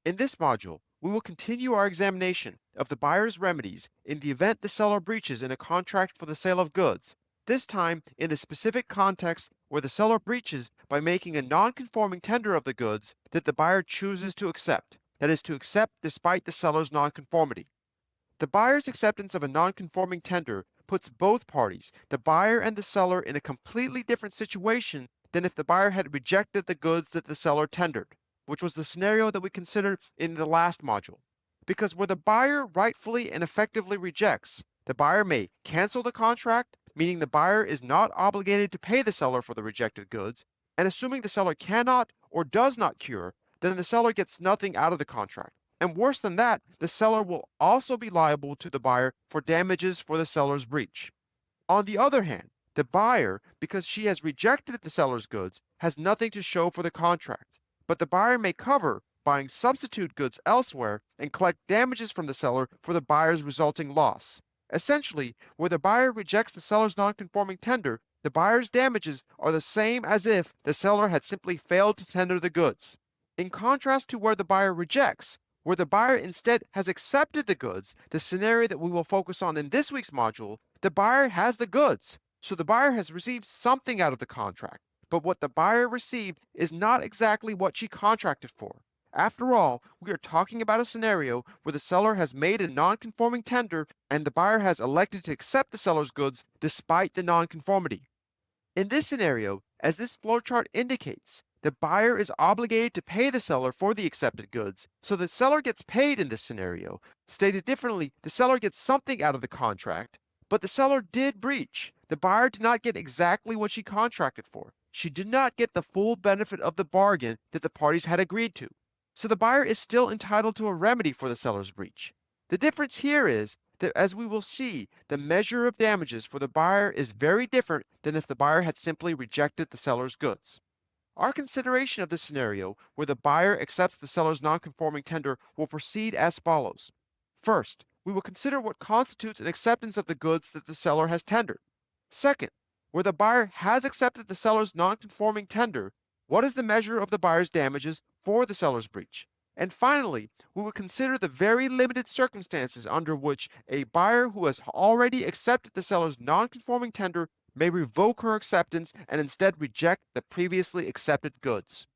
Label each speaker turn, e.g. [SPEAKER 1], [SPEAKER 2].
[SPEAKER 1] In this module, we will continue our examination of the buyer's remedies in the event the seller breaches in a contract for the sale of goods, this time in the specific context where the seller breaches by making a non-conforming tender of the goods that the buyer chooses to accept, that is, to accept despite the seller's non-conformity. The buyer's acceptance of a non-conforming tender puts both parties, the buyer and the seller, in a completely different situation than if the buyer had rejected the goods that the seller tendered, which was the scenario that we considered in the last module. Because where the buyer rightfully and effectively rejects, the buyer may cancel the contract, meaning the buyer is not obligated to pay the seller for the rejected goods, and assuming the seller cannot or does not cure, then the seller gets nothing out of the contract. And worse than that, the seller will also be liable to the buyer for damages for the seller's breach. On the other hand, the buyer, because she has rejected the seller's goods, has nothing to show for the contract, but the buyer may cover buying substitute goods elsewhere and collect damages from the seller for the buyer's resulting loss. Essentially, where the buyer rejects the seller's non-conforming tender, the buyer's damages are the same as if the seller had simply failed to tender the goods. In contrast to where the buyer rejects, where the buyer instead has accepted the goods, the scenario that we will focus on in this week's module, the buyer has the goods, so the buyer has received something out of the contract. But what the buyer received is not exactly what she contracted for. After all, we are talking about a scenario where the seller has made a non-conforming tender and the buyer has elected to accept the seller's goods despite the non-conformity. In this scenario, as this flowchart indicates, the buyer is obligated to pay the seller for the accepted goods, so the seller gets paid in this scenario. Stated differently, the seller gets something out of the contract, but the seller did breach. The buyer did not get exactly what she contracted for. She did not get the full benefit of the bargain that the parties had agreed to. So the buyer is still entitled to a remedy for the seller's breach. The difference here is that, as we will see, the measure of damages for the buyer is very different than if the buyer had simply rejected the seller's goods. Our consideration of this scenario, where the buyer accepts the seller's non-conforming tender, will proceed as follows. First, we will consider what constitutes an acceptance of the goods that the seller has tendered. Second, where the buyer has accepted the seller's non-conforming tender, what is the measure of the buyer's damages for the seller's breach? And finally, we will consider the very limited circumstances under which a buyer who has already accepted the seller's non-conforming tender may revoke her acceptance and instead reject the previously accepted goods.